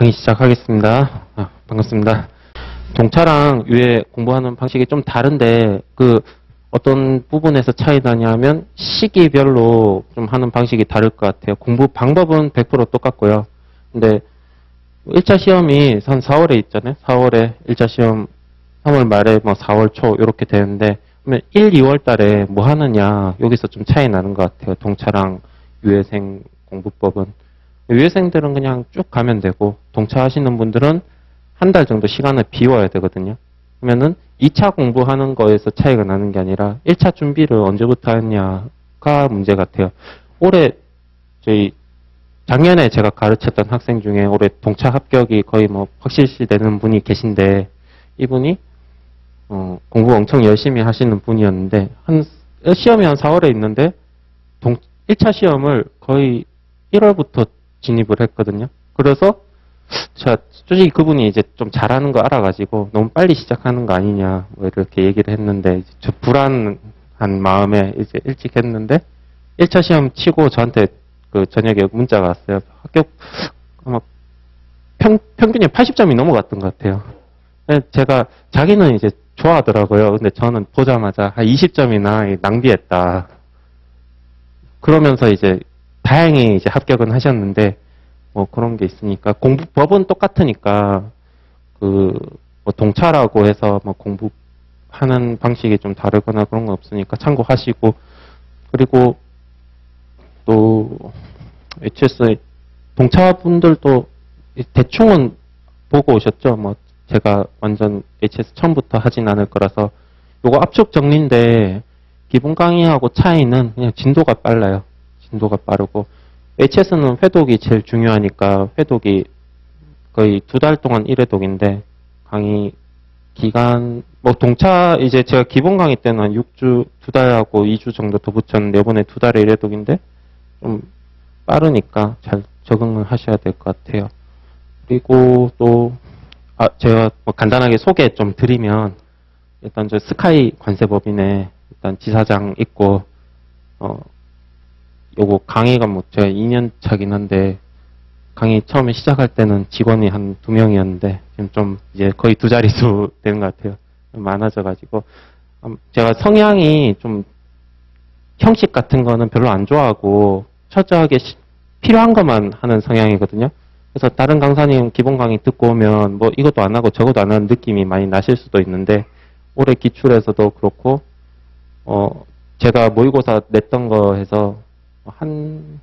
강의 시작하겠습니다. 반갑습니다. 동차랑 유해 공부하는 방식이 좀 다른데 어떤 부분에서 차이 나냐면 시기별로 좀 하는 방식이 다를 것 같아요. 공부 방법은 100% 똑같고요. 근데 1차 시험이 한 4월에 있잖아요. 4월에 1차 시험 3월 말에 4월 초 이렇게 되는데 그러면 1, 2월 달에 뭐 하느냐 여기서 좀 차이 나는 것 같아요. 동차랑 유해생 공부법은. 유해생들은 그냥 쭉 가면 되고 동차 하시는 분들은 한 달 정도 시간을 비워야 되거든요. 그러면은 2차 공부하는 거에서 차이가 나는 게 아니라 1차 준비를 언제부터 했냐가 문제 같아요. 작년에 제가 가르쳤던 학생 중에 올해 동차 합격이 거의 확실시 되는 분이 계신데 이분이 공부 엄청 열심히 하시는 분이었는데 시험이 한 4월에 있는데 1차 시험을 거의 1월부터 진입을 했거든요. 그래서 솔직히 그분이 이제 좀 잘하는 거 알아가지고 너무 빨리 시작하는 거 아니냐 이렇게 얘기를 했는데 저 불안한 마음에 이제 일찍 했는데 1차 시험 치고 저한테 저녁에 문자가 왔어요. 합격 아마 평균이 80점이 넘어갔던 것 같아요. 자기는 이제 좋아하더라고요. 근데 저는 보자마자 한 20점이나 낭비했다. 그러면서 이제 다행히 이제 합격은 하셨는데 그런 게 있으니까 공부법은 똑같으니까 동차라고 해서 공부하는 방식이 좀 다르거나 그런 건 없으니까 참고하시고 그리고 또 HS 동차분들도 대충은 보고 오셨죠. 제가 완전 HS 처음부터 하진 않을 거라서 요거 압축 정리인데 기본 강의하고 차이는 그냥 진도가 빨라요. 진도가 빠르고 HS는 회독이 제일 중요하니까 회독이 거의 2달 동안 1회독인데 강의 기간 동차 이제 제가 기본 강의 때는 한 6주 2달하고 2주 정도 더 붙였는데 이번에 2달에 1회독인데 좀 빠르니까 잘 적응을 하셔야 될 것 같아요. 그리고 또 제가 간단하게 소개 좀 드리면 일단 저 스카이 관세법인에 일단 지사장 있고 요거 강의가 제가 2년 차긴 한데 강의 처음에 시작할 때는 직원이 한 2명이었는데 지금 좀 이제 거의 2자릿수 되는 것 같아요. 많아져가지고 제가 성향이 좀 형식 같은 거는 별로 안 좋아하고 철저하게 필요한 것만 하는 성향이거든요. 그래서 다른 강사님 기본 강의 듣고 오면 이것도 안 하고 저것도 안 하는 느낌이 많이 나실 수도 있는데 올해 기출에서도 그렇고 제가 모의고사 냈던 거 해서 한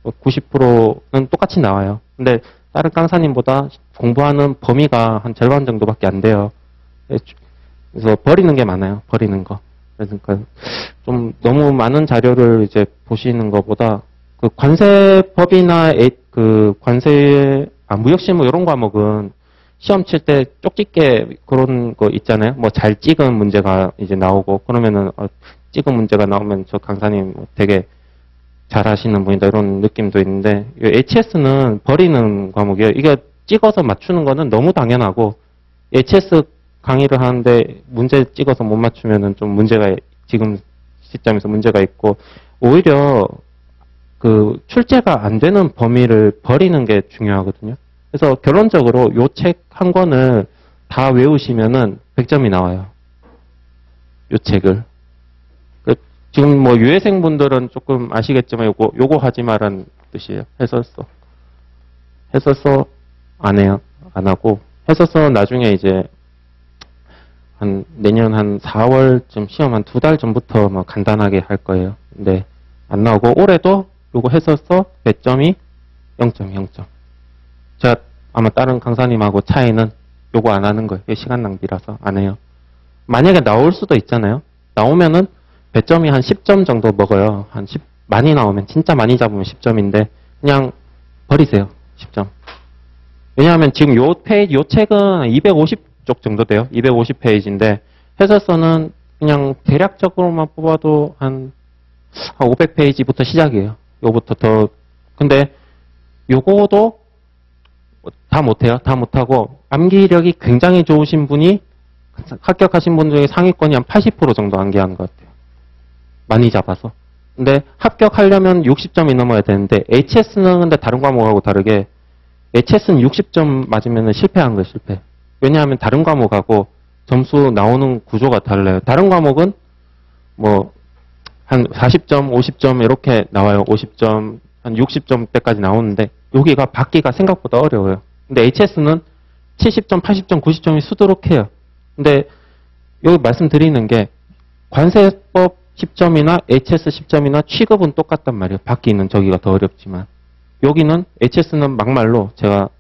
90%는 똑같이 나와요. 근데 다른 강사님보다 공부하는 범위가 한 절반 정도밖에 안 돼요. 그래서 버리는 게 많아요. 버리는 거. 그러니까 좀 너무 많은 자료를 이제 보시는 것보다 관세법이나 무역실무 이런 과목은 시험 칠 때 쪽집게 그런 거 있잖아요. 잘 찍은 문제가 이제 나오고 그러면은 찍은 문제가 나오면 저 강사님 되게 잘하시는 분이다 이런 느낌도 있는데 HS는 버리는 과목이에요. 이게 찍어서 맞추는 거는 너무 당연하고 HS 강의를 하는데 문제 찍어서 못 맞추면은 좀 문제가 지금 시점에서 문제가 있고 오히려 출제가 안 되는 범위를 버리는 게 중요하거든요. 그래서 결론적으로 요 책 한 권을 다 외우시면은 100점이 나와요. 요 책을. 지금 유해생 분들은 조금 아시겠지만 요거 하지 말라는 뜻이에요. 해설서 안 해요. 안 하고 해설서 나중에 이제 내년 한 4월쯤 시험 한 2달 전부터 간단하게 할 거예요. 근데 안 나오고 올해도 요거 해설서 배점이 0점 0점. 제가 아마 다른 강사님하고 차이는 요거 안 하는 거예요. 시간 낭비라서 안 해요. 만약에 나올 수도 있잖아요. 나오면은 배점이 한 10점 정도 먹어요. 많이 나오면, 진짜 많이 잡으면 10점인데, 그냥 버리세요. 10점. 왜냐하면 지금 요 책은 250쪽 정도 돼요. 250페이지인데, 해설서는 그냥 대략적으로만 뽑아도 한 500페이지부터 시작이에요. 요거부터 근데 요거도 다 못해요. 다 못하고, 암기력이 굉장히 좋으신 분이 합격하신 분 중에 상위권이 한 80% 정도 암기하는 것 같아요. 많이 잡아서. 근데 합격하려면 60점이 넘어야 되는데 HS는 근데 다른 과목하고 다르게 HS는 60점 맞으면 실패한 거예요, 실패. 왜냐하면 다른 과목하고 점수 나오는 구조가 달라요. 다른 과목은 뭐 한 40점, 50점 이렇게 나와요. 50점, 한 60점대까지 나오는데 여기가 받기가 생각보다 어려워요. 근데 HS는 70점, 80점, 90점이 수두룩해요. 근데 여기 말씀드리는 게 관세법 10점이나 HS 10점이나 취급은 똑같단 말이에요. 받기는 저기가 더 어렵지만. 여기는 HS는 막말로 제가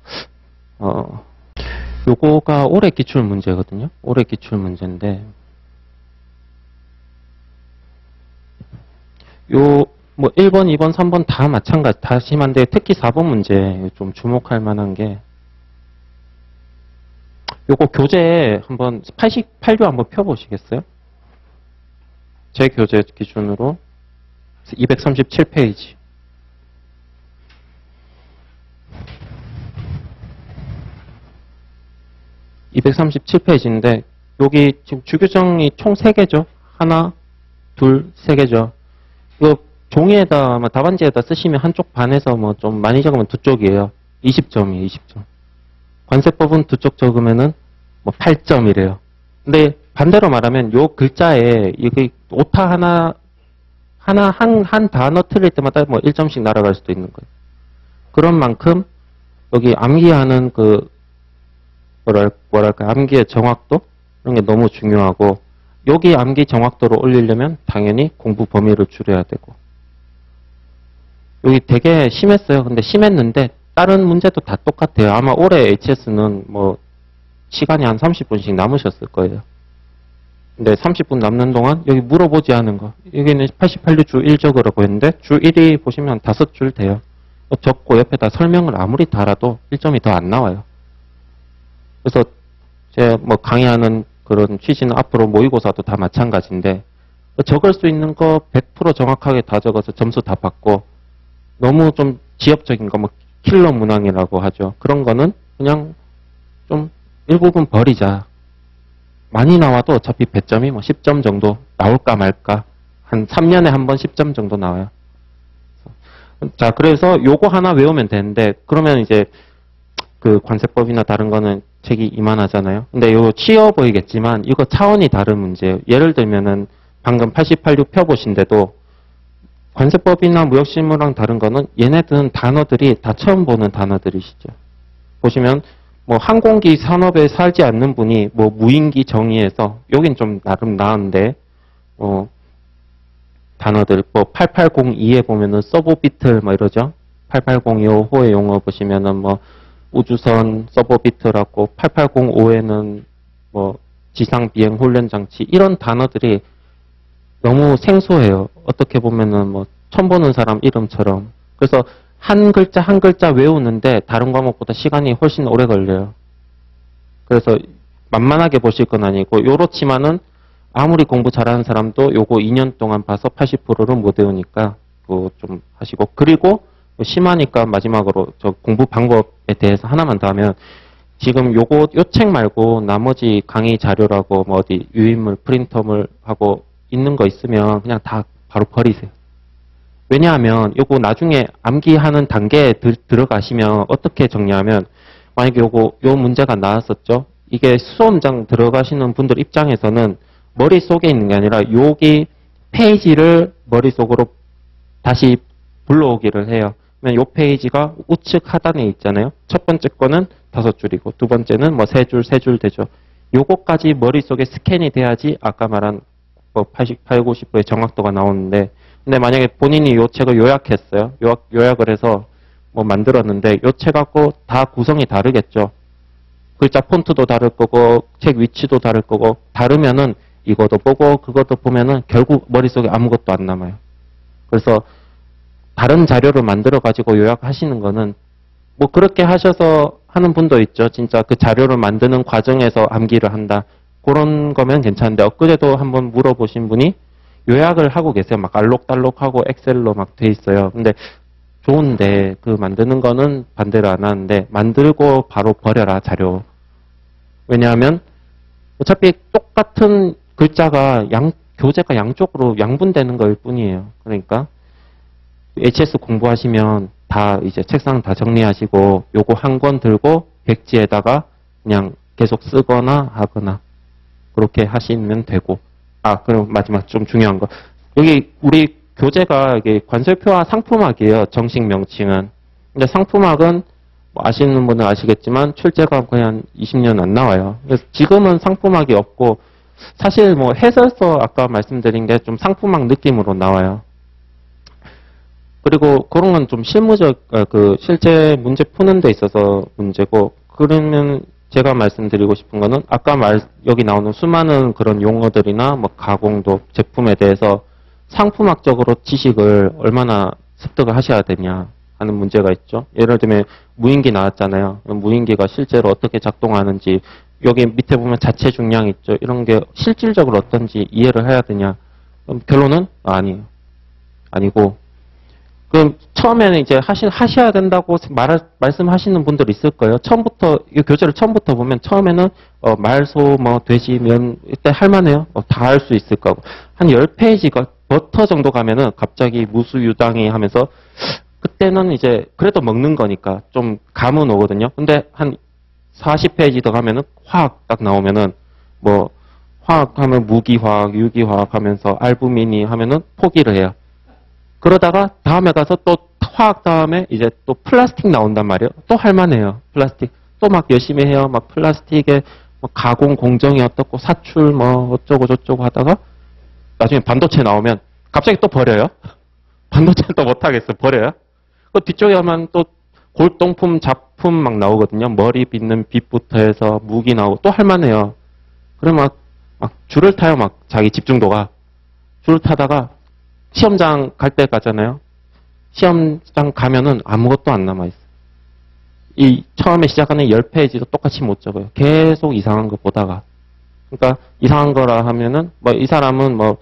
요거가 올해 기출 문제거든요. 올해 기출 문제인데 요 뭐 1번, 2번, 3번 다 마찬가지 다 심한데 특히 4번 문제 좀 주목할 만한 게 요거 교재 한번 88교 한번 펴보시겠어요? 제 교재 기준으로 237페이지. (237페이지인데) 여기 지금 주규정이 총 3개죠. 하나, 둘, 3개죠. 이거 종이에다 답안지에다 쓰시면 한쪽 반에서 뭐 좀 많이 적으면 두 쪽이에요. 20점이에요. 20점. 관세법은 두 쪽 적으면은 뭐 8점이래요. 근데 반대로 말하면 요 글자에 이게 오타 하나 한 단어 틀릴 때마다 뭐 1점씩 날아갈 수도 있는 거예요. 그런 만큼 여기 암기하는 그 뭐랄까 암기의 정확도 이런 게 너무 중요하고 여기 암기 정확도를 올리려면 당연히 공부 범위를 줄여야 되고 여기 되게 심했어요. 근데 심했는데 다른 문제도 다 똑같아요. 아마 올해 HS는 뭐 시간이 한 30분씩 남으셨을 거예요. 근데 30분 남는 동안 여기 물어보지 않은 거 여기는 88류 주 1 적으라고 했는데 주 1이 보시면 5줄 돼요. 적고 옆에다 설명을 아무리 달아도 1점이 더 안 나와요. 그래서 제가 뭐 강의하는 그런 취지는 앞으로 모의고사도 다 마찬가지인데 적을 수 있는 거 100% 정확하게 다 적어서 점수 다 받고 너무 좀 지엽적인 거 뭐 킬러 문항이라고 하죠. 그런 거는 그냥 좀 일부분 버리자. 많이 나와도 어차피 배점이 뭐 10점 정도 나올까 말까. 한 3년에 한 번 10점 정도 나와요. 자, 그래서 요거 하나 외우면 되는데 그러면 이제 그 관세법이나 다른 거는 책이 이만하잖아요. 근데 이거 치여 보이겠지만 이거 차원이 다른 문제예요. 예를 들면은 방금 88류 펴보신데도 관세법이나 무역실무랑 다른 거는 얘네들은 단어들이 다 처음 보는 단어들이시죠. 보시면 뭐 항공기 산업에 살지 않는 분이 뭐 무인기 정의에서 여긴 좀 나름 나은데 단어들 뭐 8802에 보면은 서보비틀 뭐 이러죠. 8802호 호의 용어 보시면은 뭐 우주선 서보비트라고 8805에는 뭐 지상 비행 훈련 장치 이런 단어들이 너무 생소해요. 어떻게 보면은 뭐 처음 보는 사람 이름처럼. 그래서 한 글자 한 글자 외우는데 다른 과목보다 시간이 훨씬 오래 걸려요. 그래서 만만하게 보실 건 아니고 요렇지만은 아무리 공부 잘하는 사람도 요거 2년 동안 봐서 80%를 못 외우니까 그거 좀 하시고 그리고 심하니까 마지막으로 저 공부 방법에 대해서 하나만 더 하면 지금 요 책 말고 나머지 강의 자료라고 뭐 어디 유인물 프린터물 하고 있는 거 있으면 그냥 다 바로 버리세요. 왜냐하면 요거 나중에 암기하는 단계에 들어가시면 어떻게 정리하면 만약에 요 문제가 나왔었죠. 이게 수험장 들어가시는 분들 입장에서는 머릿속에 있는 게 아니라 여기 페이지를 머릿속으로 다시 불러오기를 해요. 그러면 요 페이지가 우측 하단에 있잖아요. 첫 번째 거는 5줄이고 두 번째는 뭐 3줄, 3줄 되죠. 요거까지 머릿속에 스캔이 돼야지 아까 말한 뭐 88, 90%의 정확도가 나오는데 근데 만약에 본인이 요 책을 요약했어요. 요약을 해서 뭐 만들었는데 요 책 갖고 다 구성이 다르겠죠. 글자 폰트도 다를 거고 책 위치도 다를 거고 다르면은 이것도 보고 그것도 보면은 결국 머릿속에 아무것도 안 남아요. 그래서 다른 자료를 만들어 가지고 요약하시는 거는 뭐 그렇게 하셔서 하는 분도 있죠. 진짜 그 자료를 만드는 과정에서 암기를 한다. 그런 거면 괜찮은데 엊그제도 한번 물어보신 분이 요약을 하고 계세요. 막 알록달록하고 엑셀로 막 돼 있어요. 근데 좋은데 그 만드는 거는 반대로 안 하는데 만들고 바로 버려라 자료. 왜냐하면 어차피 똑같은 글자가 교재가 양쪽으로 양분되는 걸 뿐이에요. 그러니까 HS 공부하시면 다 이제 책상 다 정리하시고 요거 한 권 들고 백지에다가 그냥 계속 쓰거나 하거나 그렇게 하시면 되고. 그럼 마지막 좀 중요한 거. 여기 우리 교재가 이게 관세표와 상품학이에요. 정식 명칭은. 근데 상품학은 뭐 아시는 분은 아시겠지만 출제가 거의 한 20년 안 나와요. 그래서 지금은 상품학이 없고 사실 뭐 해설서 아까 말씀드린 게 좀 상품학 느낌으로 나와요. 그리고 그런 건 좀 실무적, 실제 문제 푸는 데 있어서 문제고, 그러면 제가 말씀드리고 싶은 거는 아까 여기 나오는 수많은 그런 용어들이나 뭐 가공도 제품에 대해서 상품학적으로 지식을 얼마나 습득을 하셔야 되냐 하는 문제가 있죠. 예를 들면 무인기 나왔잖아요. 무인기가 실제로 어떻게 작동하는지 여기 밑에 보면 자체 중량 있죠. 이런 게 실질적으로 어떤지 이해를 해야 되냐. 그럼 결론은 아니고. 그럼 처음에는 이제 하셔야 된다고 말씀하시는 분들 있을 거예요. 처음부터, 이 교재를 처음부터 보면 처음에는 말소, 뭐, 돼지, 면, 이때 할만해요. 다 할 수 있을 거고. 한 10페이지가 버터 정도 가면은 갑자기 무수유당이 하면서 그때는 이제 그래도 먹는 거니까 좀 감은 오거든요. 근데 한 40페이지 더 가면은 화학 딱 나오면은 뭐, 화학 하면 무기화학, 유기화학 하면서 알부미니 하면은 포기를 해요. 그러다가 다음에 가서 또 화학 다음에 이제 또 플라스틱 나온단 말이에요. 또 할만해요. 플라스틱. 또 막 열심히 해요. 막 플라스틱에 뭐 가공 공정이 어떻고 사출 뭐 어쩌고 저쩌고 하다가 나중에 반도체 나오면 갑자기 또 버려요. 반도체는 또 못하겠어. 버려요. 그 뒤쪽에 가면 또 골동품, 작품 막 나오거든요. 머리 빗는 빛부터 해서 무기 나오고 또 할만해요. 그래 막 줄을 타요. 막 자기 집중도가. 줄을 타다가 시험장 갈 때 가잖아요. 시험장 가면은 아무것도 안 남아있어요. 이 처음에 시작하는 10페이지도 똑같이 못 적어요. 계속 이상한 거 보다가. 그러니까 이상한 거라 하면은 뭐 이 사람은 뭐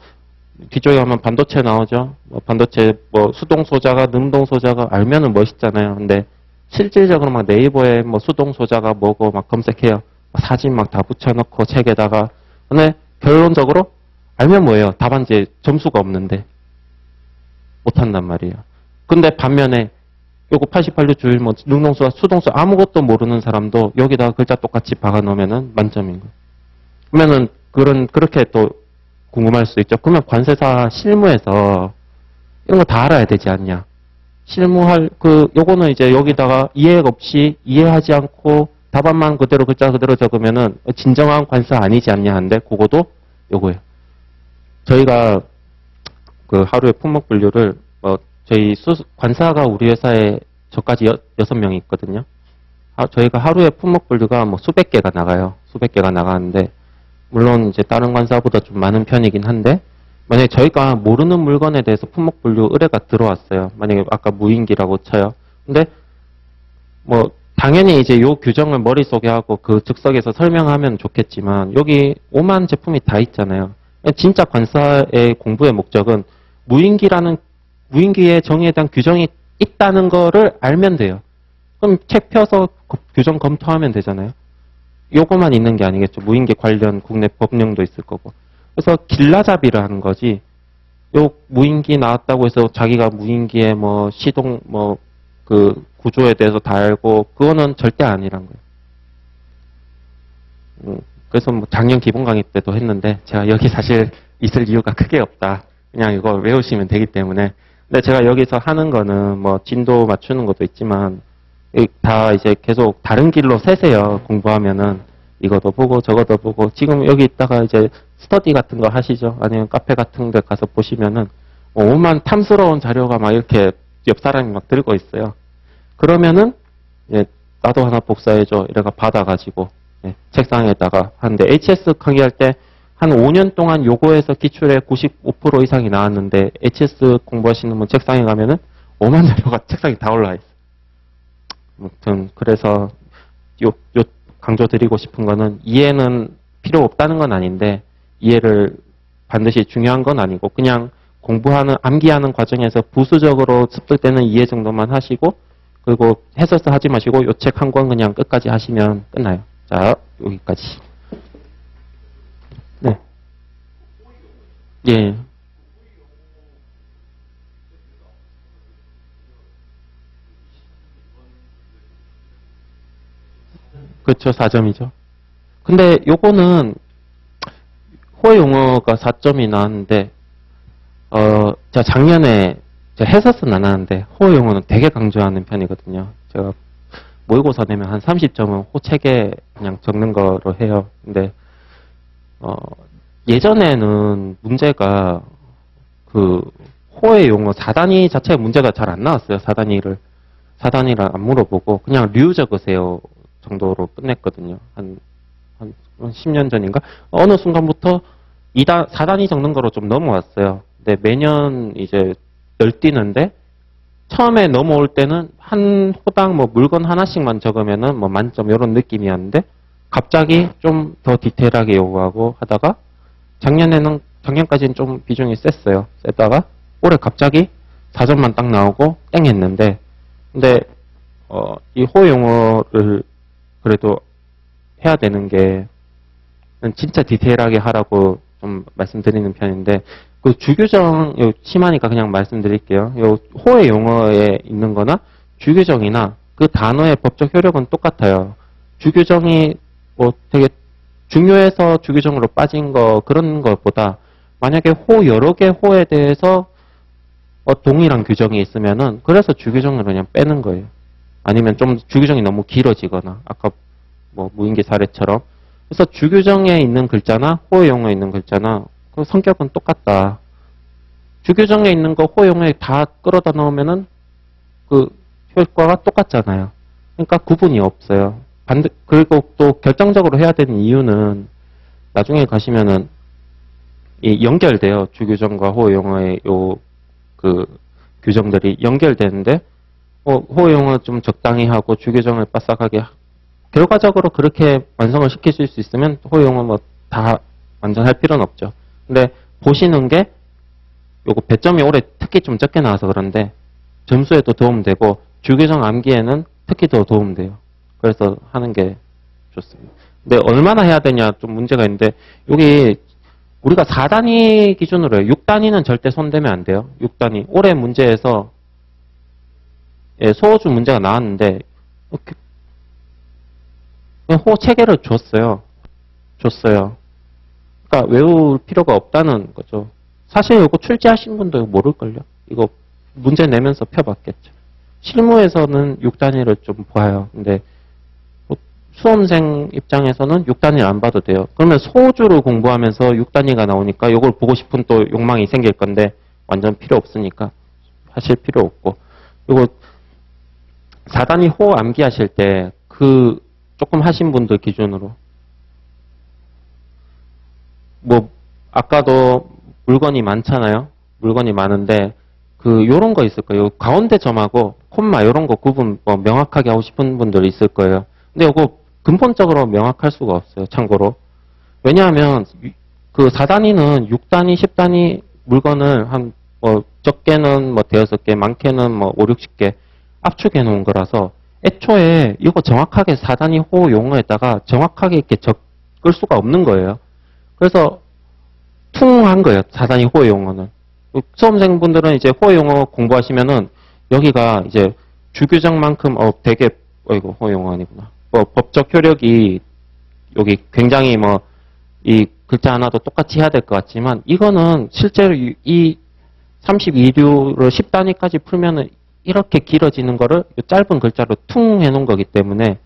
뒤쪽에 가면 반도체 나오죠. 뭐 반도체 뭐 수동 소자가 능동 소자가 알면은 멋있잖아요. 근데 실질적으로 막 네이버에 뭐 수동 소자가 뭐고 막 검색해요. 사진 막 다 붙여놓고 책에다가. 근데 결론적으로 알면 뭐예요? 답안지에 점수가 없는데. 못한단 말이에요. 근데 반면에 요거 88류 주일 뭐 능동수와 수동수 아무것도 모르는 사람도 여기다가 글자 똑같이 박아 놓으면은 만점인 거예요. 그러면은 그렇게 또 궁금할 수 있죠. 그러면 관세사 실무에서 이런 거 다 알아야 되지 않냐. 요거는 이제 여기다가 이해 없이 이해하지 않고 답안만 그대로 글자 그대로 적으면은 진정한 관사 아니지 않냐 하는데 그거도 요거예요. 저희가 그 하루에 품목 분류를 저희 관사가 우리 회사에 저까지 6명이 있거든요. 저희가 하루에 품목 분류가 뭐 수백 개가 나가요. 수백 개가 나가는데 물론 이제 다른 관사보다 좀 많은 편이긴 한데 만약에 저희가 모르는 물건에 대해서 품목 분류 의뢰가 들어왔어요. 만약에 아까 무인기라고 쳐요. 근데 뭐 당연히 이제 요 규정을 머릿속에 하고 그 즉석에서 설명하면 좋겠지만 여기 오만 제품이 다 있잖아요. 진짜 관사의 공부의 목적은 무인기의 정의에 대한 규정이 있다는 거를 알면 돼요. 그럼 책 펴서 규정 검토하면 되잖아요. 요거만 있는 게 아니겠죠. 무인기 관련 국내 법령도 있을 거고. 그래서 길라잡이를 하는 거지. 요 무인기 나왔다고 해서 자기가 무인기의 뭐 시동 뭐 그 구조에 대해서 다 알고 그거는 절대 아니란 거예요. 그래서 뭐 작년 기본 강의 때도 했는데 제가 여기 사실 있을 이유가 크게 없다. 그냥 이거 외우시면 되기 때문에. 근데 제가 여기서 하는 거는 뭐 진도 맞추는 것도 있지만 다 이제 계속 다른 길로 새세요. 공부하면은 이것도 보고 저것도 보고 지금 여기 있다가 이제 스터디 같은 거 하시죠. 아니면 카페 같은 데 가서 보시면은 오만 탐스러운 자료가 막 이렇게 옆 사람이 막 들고 있어요. 그러면은 나도 하나 복사해줘 이래가 받아가지고 책상에다가 하는데 HS 강의할 때 한 5년 동안 요거에서 기출에 95% 이상이 나왔는데 HS 공부하시는 분 책상에 가면은 5만 자료가 책상에 다 올라와 있어요. 아무튼 그래서 요 강조드리고 싶은 거는 이해는 필요 없다는 건 아닌데 이해를 반드시 중요한 건 아니고 그냥 공부하는 암기하는 과정에서 부수적으로 습득되는 이해 정도만 하시고 그리고 해설서 하지 마시고 요 책 한 권 그냥 끝까지 하시면 끝나요. 자, 여기까지. 네. 예. 그렇죠. 4점이죠. 근데 요거는 호의 용어가 4점이 나왔는데 제가 작년에 제가 해설은 안 하는데 호의 용어는 되게 강조하는 편이거든요. 제가 모의고사 내면 한 30점은 호 책에 그냥 적는 거로 해요. 근데 예전에는 문제가 그 호의 용어 4단위 자체의 문제가 잘 안 나왔어요. 4단위를 안 물어보고 그냥 류 적으세요 정도로 끝냈거든요. 한 10년 전인가? 어느 순간부터 4단위 적는 거로 좀 넘어왔어요. 근데 매년 이제 널뛰는데 처음에 넘어올 때는 한 호당 뭐 물건 하나씩만 적으면은 뭐 만점 이런 느낌이었는데 갑자기 좀 더 디테일하게 요구하고 하다가 작년까지는 좀 비중이 셌어요. 셌다가 올해 갑자기 4점만 딱 나오고 땡 했는데 근데 이 호의 용어를 그래도 해야 되는 게 진짜 디테일하게 하라고 좀 말씀드리는 편인데 그 주규정 심하니까 그냥 말씀드릴게요. 요 호의 용어에 있는 거나 주규정이나 그 단어의 법적 효력은 똑같아요. 주규정이 뭐 되게 중요해서 주규정으로 빠진 거 그런 것보다 만약에 호 여러 개 호에 대해서 동일한 규정이 있으면은 그래서 주규정으로 그냥 빼는 거예요. 아니면 좀 주규정이 너무 길어지거나 아까 뭐 무인기 사례처럼 그래서 주규정에 있는 글자나 호의 용어에 있는 글자나 그 성격은 똑같다. 주규정에 있는 거 호의 용어에 다 끌어다 넣으면은 그 효과가 똑같잖아요. 그러니까 구분이 없어요. 그리고 또 결정적으로 해야 되는 이유는 나중에 가시면은 연결돼요. 주규정과 호의 용어의 그 규정들이 연결되는데 호의 용어 좀 적당히 하고 주규정을 빠삭하게 결과적으로 그렇게 완성을 시키실 수 있으면 호의 용어 뭐 다 완전 할 필요는 없죠. 근데 보시는 게 요거 배점이 올해 특히 좀 적게 나와서 그런데 점수에도 도움되고 주규정 암기에는 특히 더 도움돼요. 그래서 하는 게 좋습니다. 근데 얼마나 해야 되냐 좀 문제가 있는데 여기 우리가 4단위 기준으로 해요. 6단위는 절대 손대면 안 돼요. 6단위. 올해 문제에서 소호주 문제가 나왔는데 호 체계를 줬어요. 그러니까 외울 필요가 없다는 거죠. 사실 이거 출제하신 분도 모를걸요. 이거 문제 내면서 펴봤겠죠. 실무에서는 6단위를 좀 봐요. 근데 수험생 입장에서는 6단위를 안 봐도 돼요. 그러면 소주를 공부하면서 6단위가 나오니까 이걸 보고 싶은 또 욕망이 생길 건데 완전 필요 없으니까 하실 필요 없고. 그리고 4단위 호 암기하실 때 그 조금 하신 분들 기준으로 뭐 아까도 물건이 많잖아요. 물건이 많은데 요런 거 있을 거예요. 가운데 점하고 콤마 요런 거 구분 뭐 명확하게 하고 싶은 분들 있을 거예요. 근데 이거 근본적으로 명확할 수가 없어요. 참고로. 왜냐하면 그 4단위는 6단위, 10단위 물건을 적게는 뭐 대여섯 개, 많게는 뭐 5, 60개 압축해 놓은 거라서 애초에 이거 정확하게 4단위 호 용어에다가 정확하게 이렇게 적을 수가 없는 거예요. 그래서 퉁한 거예요. 4단위 호의 용어는. 수험생분들은 이제 호의 용어 공부하시면은 여기가 이제 주규정만큼 되게 이거 호의 용어 아니구나. 법적 효력이 여기 굉장히 이 글자 하나도 똑같이 해야 될 것 같지만 이거는 실제로 이 32류를 10단위까지 풀면은 이렇게 길어지는 거를 짧은 글자로 퉁 해놓은 거기 때문에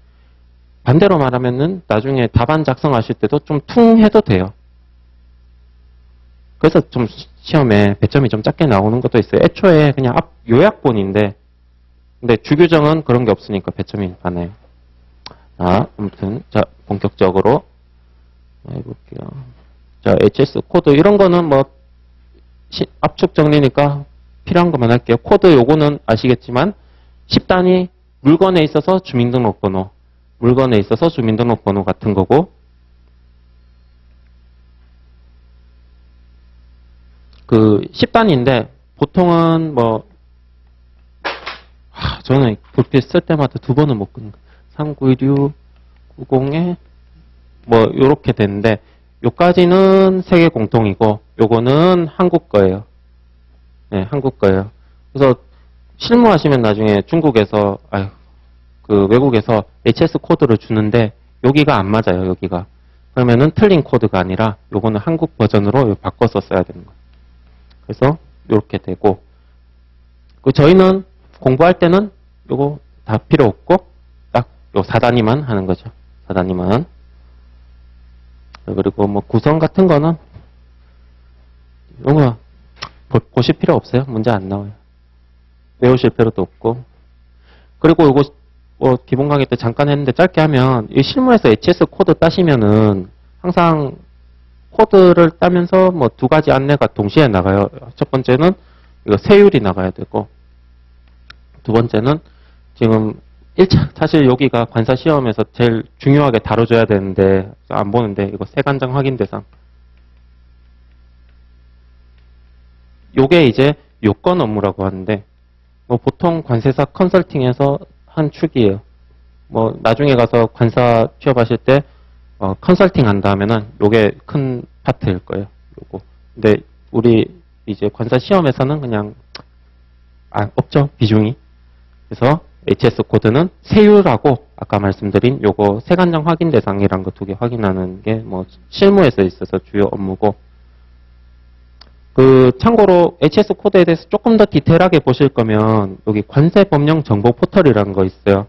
반대로 말하면은 나중에 답안 작성하실 때도 좀 퉁 해도 돼요. 그래서 좀 시험에 배점이 좀 작게 나오는 것도 있어요. 애초에 그냥 요약본인데 근데 주규정은 그런 게 없으니까 배점이 많아요. 아무튼 자 본격적으로 해볼게요. 자 HS 코드 이런 거는 뭐 압축 정리니까 필요한 것만 할게요. 코드 요거는 아시겠지만 10단위 물건에 있어서 주민등록번호 물건에 있어서 주민등록번호 같은 거고 그 10단위인데 보통은 저는 불필 쓸 때마다 2번은 못 끊는 거예요. 396 90에 요렇게 되는데 요까지는 세계 공통이고 요거는 한국 거예요. 네, 한국 거예요. 그래서 실무하시면 나중에 중국에서 그 외국에서 HS 코드를 주는데 여기가 안 맞아요. 여기가. 그러면은 틀린 코드가 아니라 요거는 한국 버전으로 바꿔서 써야 되는 거예요. 그래서 이렇게 되고 그 저희는 공부할 때는 요거 다 필요 없고 딱 요 4단위만 하는 거죠. 4단위만. 그리고 뭐 구성 같은 거는 이거 보실 필요 없어요. 문제 안 나와요. 외우실 필요도 없고. 그리고 이거 기본 강의 때 잠깐 했는데 짧게 하면 이 실무에서 HS 코드 따시면은 항상 코드를 따면서 뭐 두 가지 안내가 동시에 나가요. 첫 번째는 이거 세율이 나가야 되고 두 번째는 지금 1차 사실 여기가 관사 시험에서 제일 중요하게 다뤄줘야 되는데 안 보는데 이거 세관장 확인 대상 요게 이제 요건 업무라고 하는데 뭐 보통 관세사 컨설팅에서 한 축이에요. 뭐 나중에 가서 관사 취업하실 때 컨설팅 한다 하면은 요게 큰 파트일 거예요. 요거. 근데 우리 이제 관사 시험에서는 그냥 없죠 비중이. 그래서 HS 코드는 세율하고 아까 말씀드린 요거 세관장 확인 대상이란 거 두 개 확인하는 게 뭐 실무에서 있어서 주요 업무고. 그 참고로 HS 코드에 대해서 조금 더 디테일하게 보실 거면 여기 관세법령 정보 포털이라는 거 있어요.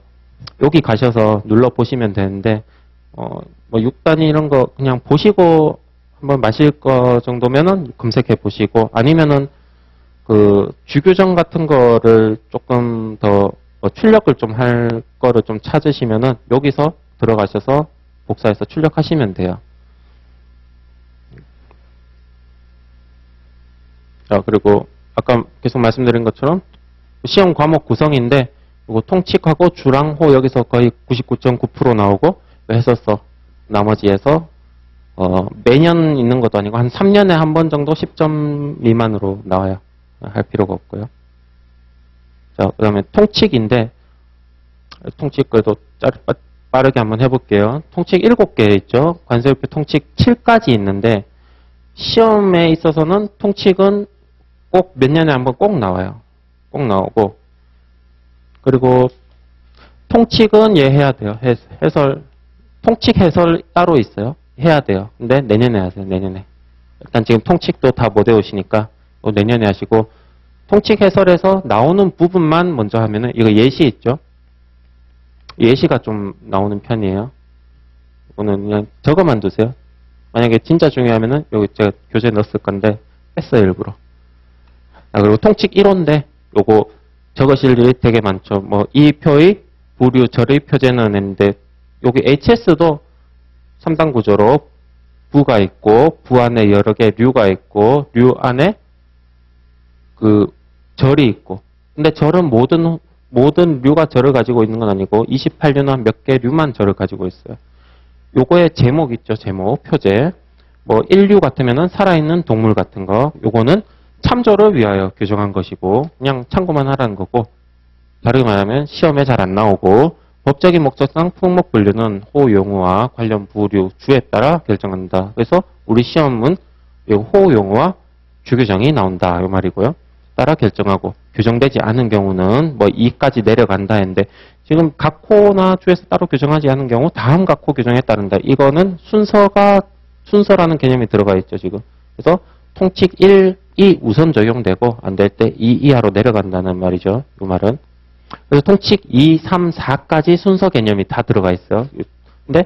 여기 가셔서 눌러 보시면 되는데 뭐 6단위 이런 거 그냥 보시고 한번 마실 거 정도면은 검색해 보시고 아니면은 그 주규정 같은 거를 조금 더 출력을 좀 할 거를 좀 찾으시면은 여기서 들어가셔서 복사해서 출력하시면 돼요. 자, 그리고 아까 계속 말씀드린 것처럼 시험 과목 구성인데 이거 통칙하고 주랑 호 여기서 거의 99.9% 나오고 했었어. 나머지에서 매년 있는 것도 아니고 한 3년에 한 번 정도 10점 미만으로 나와요. 할 필요가 없고요. 자, 그 다음에 통칙인데 통칙 그래도 빠르게 한번 해볼게요. 통칙 7개 있죠. 관세율표 통칙 7까지 있는데 시험에 있어서는 통칙은 꼭 몇 년에 한 번 꼭 나와요. 꼭 나오고 그리고 통칙은 얘 해야 돼요. 해설 통칙 해설 따로 있어요. 해야 돼요. 근데 내년에 하세요. 내년에. 일단 지금 통칙도 다 못 외우시니까 내년에 하시고 통칙 해설에서 나오는 부분만 먼저 하면은 이거 예시 있죠. 예시가 좀 나오는 편이에요. 이거는 그냥 저거만 두세요. 만약에 진짜 중요하면은 여기 제가 교재 넣었을 건데 뺐어요 일부러. 그리고 통칙 1호인데 요거 적으실 일이 되게 많죠. 뭐 이 표의 부류 절의 표제는 했는데 여기 HS도 3단 구조로 부가 있고 부 안에 여러 개 류가 있고 류 안에 그 절이 있고 근데 절은 모든 류가 절을 가지고 있는 건 아니고 28류나 몇 개 류만 절을 가지고 있어요. 요거의 제목 있죠. 제목 표제 뭐 1류 같으면은 살아있는 동물 같은 거 요거는 참조를 위하여 규정한 것이고 그냥 참고만 하라는 거고 다르게 말하면 시험에 잘 안 나오고 법적인 목적상 품목 분류는 호용어와 관련 부류 주에 따라 결정한다. 그래서 우리 시험은 호용어와 주규정이 나온다 이 말이고요. 따라 결정하고 규정되지 않은 경우는 뭐 2까지 내려간다 했는데 지금 각 호나 주에서 따로 규정하지 않은 경우 다음 각 호 규정에 따른다. 이거는 순서라는 개념이 들어가 있죠 지금. 그래서 통칙 1이 우선 적용되고 안 될 때 2 이하로 내려간다는 말이죠. 이 말은. 그래서 통칙 2, 3, 4까지 순서 개념이 다 들어가 있어요. 근데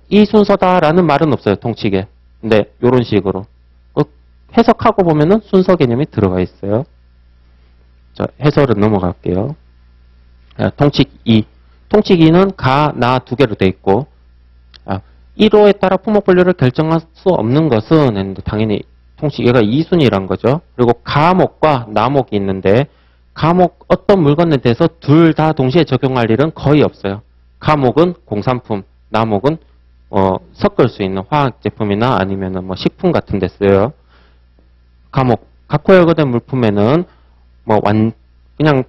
이 순서다라는 말은 없어요. 통칙에. 근데 이런 식으로 해석하고 보면은 순서 개념이 들어가 있어요. 자, 해설은 넘어갈게요. 통칙 2. 통칙 2는 가, 나 두 개로 돼 있고 1호에 따라 품목 분류를 결정할 수 없는 것은 당연히 통칙 얘가 2순위란 거죠. 그리고 가목과 나목이 있는데 가목 어떤 물건에 대해서 둘 다 동시에 적용할 일은 거의 없어요. 가목은 공산품, 나목은 섞을 수 있는 화학 제품이나 아니면은 뭐 식품 같은 데 써요. 가목 각호 열거된 물품에는 뭐 그냥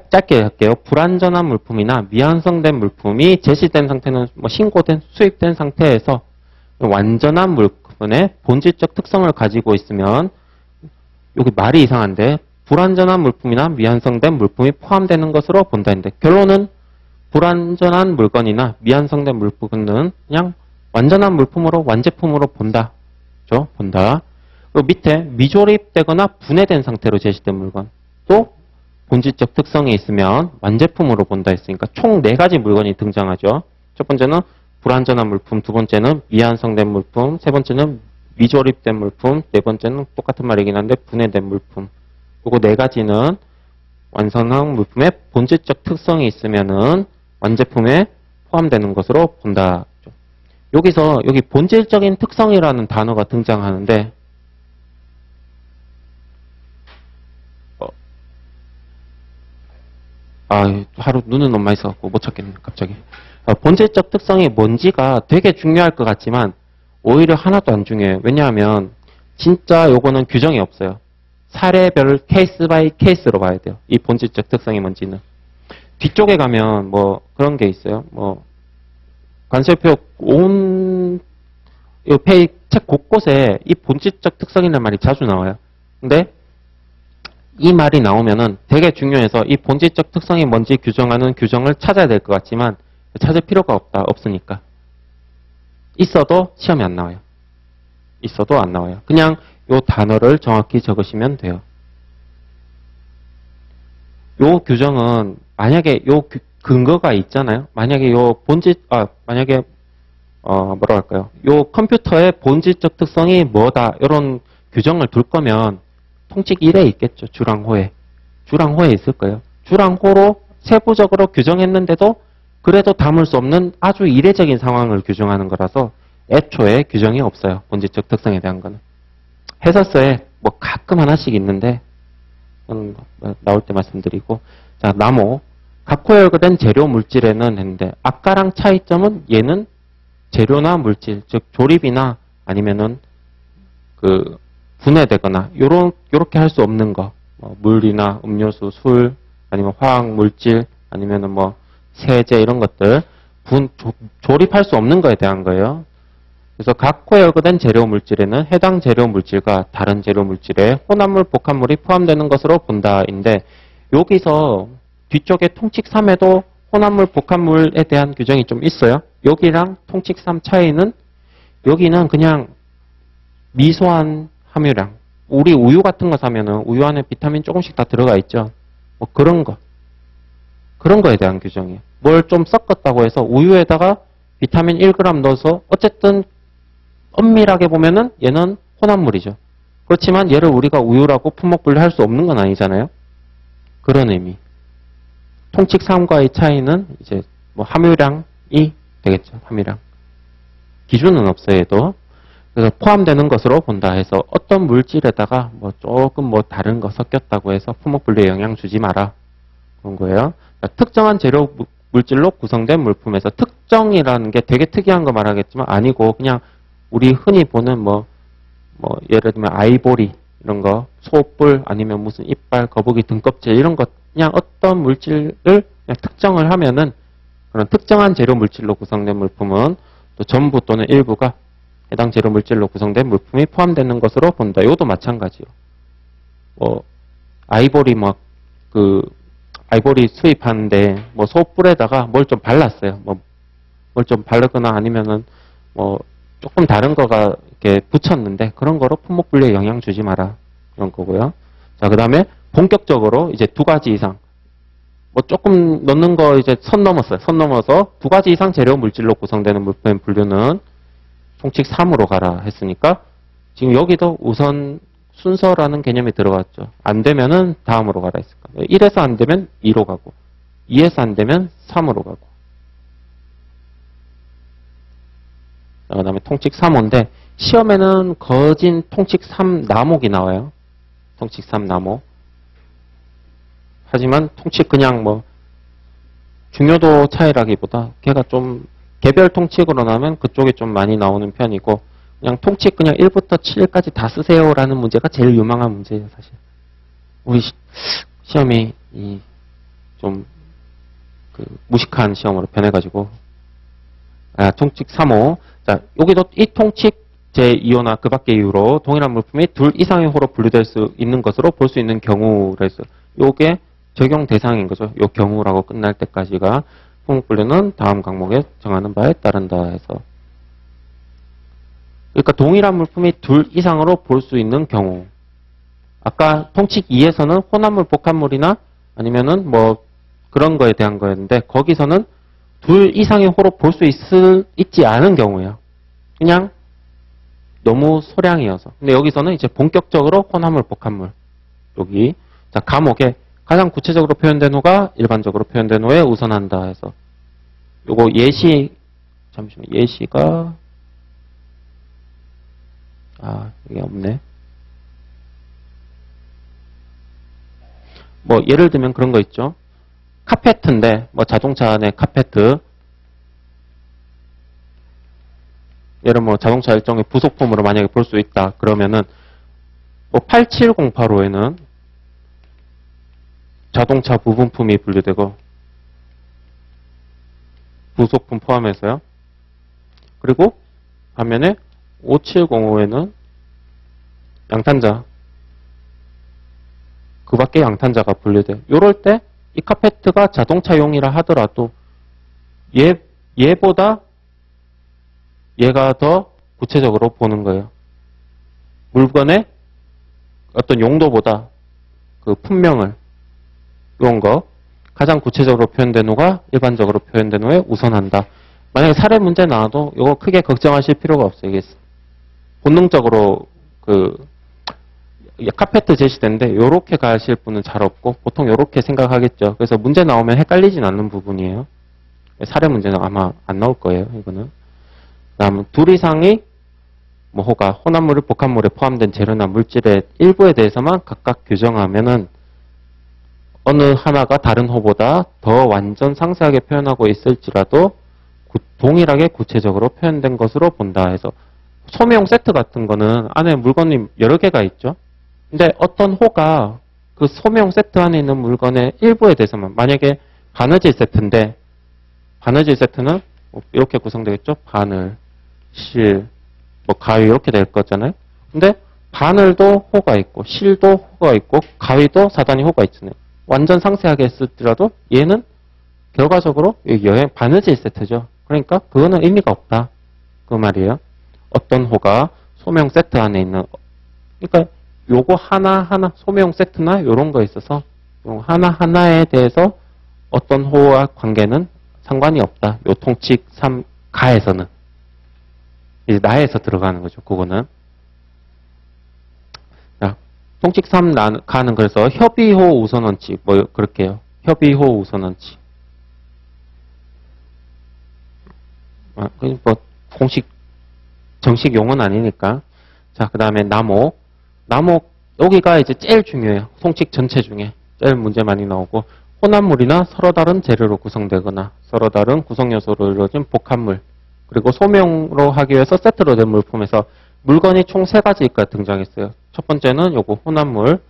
짧게 할게요. 불완전한 물품이나 미완성된 물품이 제시된 상태는 뭐 신고된 수입된 상태에서 완전한 물품의 본질적 특성을 가지고 있으면 여기 말이 이상한데 불완전한 물품이나 미완성된 물품이 포함되는 것으로 본다 했는데 결론은 불완전한 물건이나 미완성된 물품은 그냥 완전한 물품으로 완제품으로 본다. 그죠? 본다. 그리고 밑에 미조립되거나 분해된 상태로 제시된 물건. 또 본질적 특성이 있으면 완제품으로 본다 했으니까 총 4가지 물건이 등장하죠. 첫 번째는 불완전한 물품, 두 번째는 미완성된 물품, 세 번째는 미조립된 물품, 네 번째는 똑같은 말이긴 한데 분해된 물품. 그리고 4가지는 완성한 물품의 본질적 특성이 있으면은 완제품에 포함되는 것으로 본다. 여기서 여기 본질적인 특성이라는 단어가 등장하는데 하루 눈은 너무 많이 써갖고 못 찾겠네요. 갑자기. 본질적 특성이 뭔지가 되게 중요할 것 같지만 오히려 하나도 안 중요해요. 왜냐하면 진짜 요거는 규정이 없어요. 사례별 케이스 바이 케이스로 봐야 돼요. 이 본질적 특성이 뭔지는. 뒤쪽에 가면 뭐 그런 게 있어요. 뭐 관세표 온 페이 책 곳곳에 이 본질적 특성이라는 말이 자주 나와요. 근데 이 말이 나오면은 되게 중요해서 이 본질적 특성이 뭔지 규정하는 규정을 찾아야 될 것 같지만 찾을 필요가 없으니까. 있어도 시험에 안 나와요. 있어도 안 나와요. 그냥 요 단어를 정확히 적으시면 돼요. 요 규정은 만약에 요 근거가 있잖아요. 만약에 요 만약에 뭐라 할까요? 요 컴퓨터의 본질적 특성이 뭐다. 이런 규정을 둘 거면 통칙 1에 있겠죠. 주랑 호에. 주랑 호에 있을 거예요. 주랑 호로 세부적으로 규정했는데도 그래도 담을 수 없는 아주 이례적인 상황을 규정하는 거라서 애초에 규정이 없어요. 본질적 특성에 대한 거는. 해설서에 뭐 가끔 하나씩 있는데 나올 때 말씀드리고. 자, 나모. 각호 열거된 재료 물질에는 했는데 아까랑 차이점은 얘는 재료나 물질, 즉 조립이나 아니면은 그 분해되거나 요렇게 할 수 없는 거. 뭐 물이나 음료수, 술, 아니면 화학 물질, 아니면은 뭐 세제 이런 것들 조립할 수 없는 거에 대한 거예요. 그래서 각호에 열거된 재료 물질에는 해당 재료 물질과 다른 재료 물질에 혼합물, 복합물이 포함되는 것으로 본다인데 여기서 뒤쪽에 통칙 3에도 혼합물, 복합물에 대한 규정이 좀 있어요. 여기랑 통칙 3 차이는 여기는 그냥 미소한 함유량. 우리 우유 같은 거 사면은 우유 안에 비타민 조금씩 다 들어가 있죠. 뭐 그런 거에 대한 규정이에요. 뭘 좀 섞었다고 해서 우유에다가 비타민 1g 넣어서 어쨌든 엄밀하게 보면은 얘는 혼합물이죠. 그렇지만 얘를 우리가 우유라고 품목 분류할 수 없는 건 아니잖아요. 그런 의미. 통칙 3과의 차이는 이제 뭐 함유량이 되겠죠. 함유량. 기준은 없어요, 얘도. 그래서 포함되는 것으로 본다 해서 어떤 물질에다가 뭐 조금 뭐 다른 거 섞였다고 해서 품목 분류에 영향 주지 마라. 그런 거예요. 특정한 재료 물질로 구성된 물품에서 특정이라는 게 되게 특이한 거 말하겠지만 아니고 그냥 우리 흔히 보는 뭐 예를 들면 아이보리 이런 거, 소뿔 아니면 무슨 이빨, 거북이 등껍질 이런 것 그냥 어떤 물질을 그냥 특정을 하면은 그런 특정한 재료 물질로 구성된 물품은 또 전부 또는 일부가 해당 재료 물질로 구성된 물품이 포함되는 것으로 본다. 이것도 마찬가지요. 뭐 아이보리 아이보리 수입하는데 뭐 소뿔에다가 뭘 좀 발랐어요. 뭘 좀 바르거나 아니면은 뭐 조금 다른 거가 이렇게 붙였는데 그런 거로 품목 분류에 영향 주지 마라. 그런 거고요. 자, 그다음에 본격적으로 이제 2가지 이상 뭐 조금 넣는 거 이제 선 넘었어요. 선 넘어서 2가지 이상 재료 물질로 구성되는 물품 분류는 통칙 3으로 가라 했으니까 지금 여기도 우선 순서라는 개념이 들어갔죠. 안 되면은 다음으로 가라 했을까. 1에서 안 되면 2로 가고 2에서 안 되면 3으로 가고. 그 다음에 통칙 3호인데 시험에는 거진 통칙 3 나목이 나와요. 통칙 3 나목. 하지만 통칙 그냥 뭐 중요도 차이라기보다 걔가 좀 개별 통칙으로 나면 그쪽이 좀 많이 나오는 편이고 그냥 통칙 그냥 1부터 7까지 다 쓰세요라는 문제가 제일 유망한 문제예요, 사실. 우리 시험이 좀 무식한 시험으로 변해가지고 통칙 3호. 자, 여기도 이 통칙 제2호나 그 밖의 이유로 동일한 물품이 둘 이상의 호로 분류될 수 있는 것으로 볼 수 있는 경우로 해서 요게 적용 대상인 거죠. 요 경우라고 끝날 때까지가. 품목분류는 다음 강목에 정하는 바에 따른다 해서. 그러니까 동일한 물품이 둘 이상으로 볼 수 있는 경우. 아까 통칙 2에서는 혼합물, 복합물이나 아니면은 뭐 그런 거에 대한 거였는데 거기서는 둘 이상의 호로 볼 수 있지 않은 경우예요. 그냥 너무 소량이어서. 근데 여기서는 이제 본격적으로 혼합물, 복합물. 여기 자 감옥에 가장 구체적으로 표현된 호가 일반적으로 표현된 호에 우선한다 해서. 요거 예시 잠시만 예시가 이게 없네. 뭐 예를 들면 그런 거 있죠. 카페트인데 뭐 자동차 안에 카페트 예를 뭐 자동차 일종의 부속품으로 만약에 볼 수 있다 그러면은 뭐 87085에는 자동차 부분품이 분류되고 부속품 포함해서요. 그리고 반면에 5705에는 양탄자 그 밖에 양탄자가 분류돼요. 요럴 때 이 카페트가 자동차용이라 하더라도 얘보다 얘가 더 구체적으로 보는 거예요. 물건의 어떤 용도보다 그 품명을 이런 거 가장 구체적으로 표현된 호가 일반적으로 표현된 호에 우선한다. 만약에 사례 문제 나와도 이거 크게 걱정하실 필요가 없어요. 이게 본능적으로 카페트 제시된데 이렇게 가실 분은 잘 없고 보통 이렇게 생각하겠죠. 그래서 문제 나오면 헷갈리진 않는 부분이에요. 사례 문제는 아마 안 나올 거예요. 이거는. 다음은 둘 이상의 뭐 호가 혼합물, 복합물에 포함된 재료나 물질의 일부에 대해서만 각각 규정하면은 어느 하나가 다른 호보다 더 완전 상세하게 표현하고 있을지라도 동일하게 구체적으로 표현된 것으로 본다 해서 소매용 세트 같은 거는 안에 물건이 여러 개가 있죠. 근데 어떤 호가 그 소매용 세트 안에 있는 물건의 일부에 대해서만 만약에 바느질 세트인데 바느질 세트는 이렇게 구성되겠죠. 바늘, 실, 뭐 가위 이렇게 될 거잖아요. 근데 바늘도 호가 있고 실도 호가 있고 가위도 사단이 호가 있잖아요. 완전 상세하게 했을지라도 얘는 결과적으로 여행 바느질 세트죠. 그러니까 그거는 의미가 없다. 그 말이에요. 어떤 호가 소매용 세트 안에 있는 그러니까 요거 하나하나 소매용 세트나 이런 거에 있어서 하나하나에 대해서 어떤 호와 관계는 상관이 없다. 요 통칙 3가에서는 이제 나에서 들어가는 거죠. 그거는 자, 통칙 3가는 그래서 협의호 우선원칙 뭐 그렇게 해요. 협의호 우선원칙 뭐 공식 정식 용어는 아니니까. 자, 그 다음에 남목 여기가 이제 제일 중요해요. 통칙 전체 중에 제일 문제 많이 나오고 혼합물이나 서로 다른 재료로 구성되거나 서로 다른 구성 요소로 이루어진 복합물 그리고 소명으로 하기 위해서 세트로 된 물품에서 물건이 총 3가지가 등장했어요. 첫 번째는 요거 혼합물,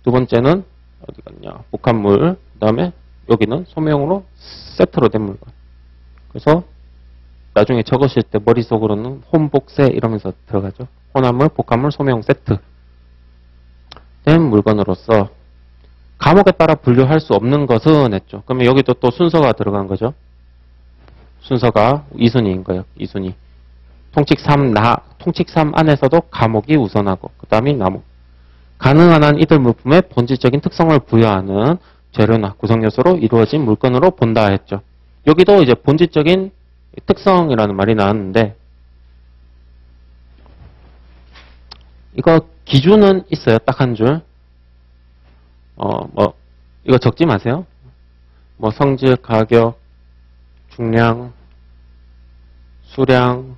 두 번째는 어디 갔냐 복합물, 그 다음에 여기는 소명으로 세트로 된 물건. 그래서 나중에 적으실 때 머릿속으로는 혼복세 이러면서 들어가죠. 혼합물, 복합물, 소매용 세트 된 물건으로서 과목에 따라 분류할 수 없는 것은 했죠. 그러면 여기도 또 순서가 들어간 거죠. 순서가 2순위인 거예요. 2순위. 통칙 3 안에서도 과목이 우선하고 그 다음이 나목. 가능한 한 이들 물품의 본질적인 특성을 부여하는 재료나 구성 요소로 이루어진 물건으로 본다 했죠. 여기도 이제 본질적인 특성이라는 말이 나왔는데 이거 기준은 있어요. 딱 한 줄. 뭐 이거 적지 마세요. 뭐 성질, 가격, 중량, 수량,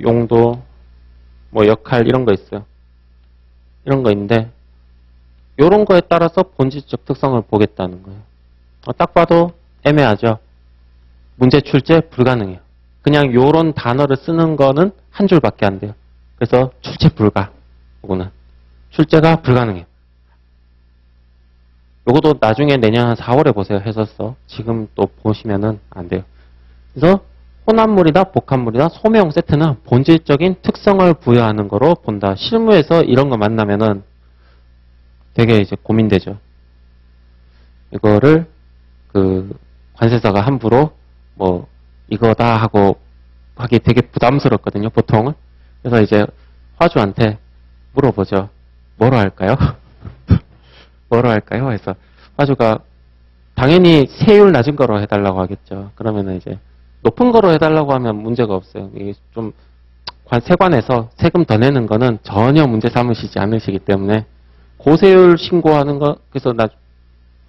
용도, 뭐 역할 이런 거 있어요. 이런 거 있는데 이런 거에 따라서 본질적 특성을 보겠다는 거예요. 딱 봐도 애매하죠. 문제 출제 불가능해요. 그냥 요런 단어를 쓰는 거는 한 줄밖에 안 돼요. 그래서 출제 불가. 요거는 출제가 불가능해요. 요것도 나중에 내년 한 4월에 보세요. 했었어. 지금 또 보시면은 안 돼요. 그래서 혼합물이나 복합물이나 소매용 세트는 본질적인 특성을 부여하는 거로 본다. 실무에서 이런 거 만나면은 되게 이제 고민되죠. 이거를 관세사가 함부로 뭐 이거다 하고 하기 되게 부담스럽거든요, 보통은. 그래서 이제 화주한테 물어보죠. 뭐로 할까요? 뭐로 할까요? 해서 화주가 당연히 세율 낮은 거로 해달라고 하겠죠. 그러면은 이제 높은 거로 해달라고 하면 문제가 없어요. 이게 좀 세관에서 세금 더 내는 거는 전혀 문제 삼으시지 않으시기 때문에 고세율 신고하는 거, 그래서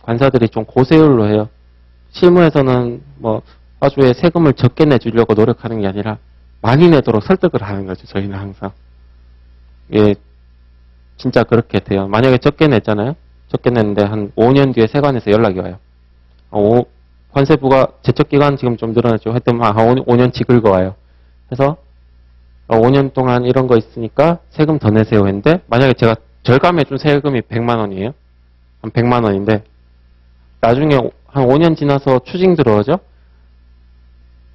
관사들이 좀 고세율로 해요. 실무에서는 뭐 화주에 세금을 적게 내주려고 노력하는 게 아니라 많이 내도록 설득을 하는 거죠. 저희는 항상. 예, 진짜 그렇게 돼요. 만약에 적게 냈잖아요. 적게 냈는데 한 5년 뒤에 세관에서 연락이 와요. 관세부가 제척기간 지금 좀 늘어났죠. 하여튼 5년치 긁어와요. 그래서 5년 동안 이런 거 있으니까 세금 더 내세요 했는데 만약에 제가 절감해준 세금이 100만 원이에요. 한 100만 원인데 나중에 한 5년 지나서 추징 들어오죠.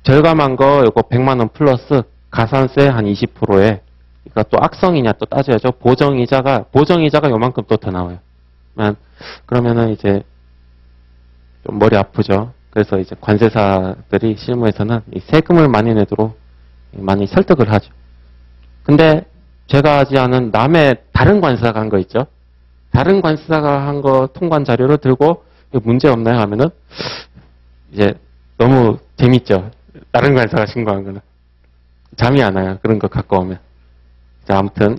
절감한 거 이거 100만 원 플러스 가산세 한 20%에 그러니까 또 악성이냐 또 따져야죠. 보정이자가 요만큼 또 더 나와요. 그러면은 이제 좀 머리 아프죠. 그래서 이제 관세사들이 실무에서는 이 세금을 많이 내도록 많이 설득을 하죠. 근데 제가 하지 않은 남의 다른 관세사가 한 거 있죠. 다른 관세사가 한 거 통관 자료를 들고 문제 없나요 하면은 이제 너무 재밌죠. 다른 관세사가 신고한 거는 잠이 안 와요. 그런 거 갖고 오면. 자, 아무튼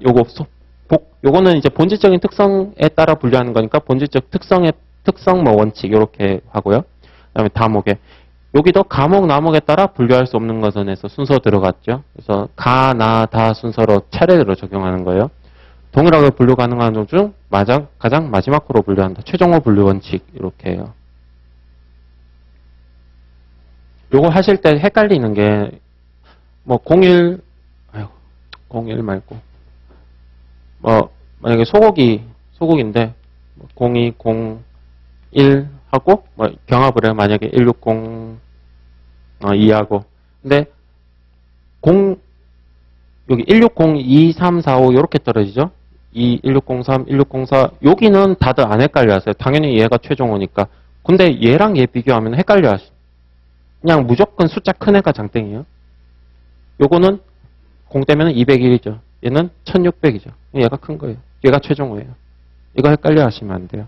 요거는 이제 본질적인 특성에 따라 분류하는 거니까 본질적 특성 뭐 원칙 이렇게 하고요. 그다음에 다목에 여기도 가목, 나목에 따라 분류할 수 없는 것은에서 순서 들어갔죠. 그래서 가, 나, 다 순서로 차례대로 적용하는 거예요. 동일하게 분류 가능한 종 중 가장 마지막으로 분류한다. 최종호 분류 원칙 이렇게 해요. 요거 하실 때 헷갈리는 게 뭐 01 말고 뭐 만약에 소고기인데 02, 01 하고 뭐 경합을 해요. 만약에 160 2하고 근데 여기 160, 2, 3, 4, 5 이렇게 떨어지죠. 2, 1603, 1604 여기는 다들 안 헷갈려 하세요. 당연히 얘가 최종호니까. 근데 얘랑 얘 비교하면 헷갈려 하시. 그냥 무조건 숫자 큰 애가 장땡이에요. 요거는 공대면 201이죠. 얘는 1600이죠. 얘가 큰 거예요. 얘가 최종호예요. 이거 헷갈려 하시면 안 돼요.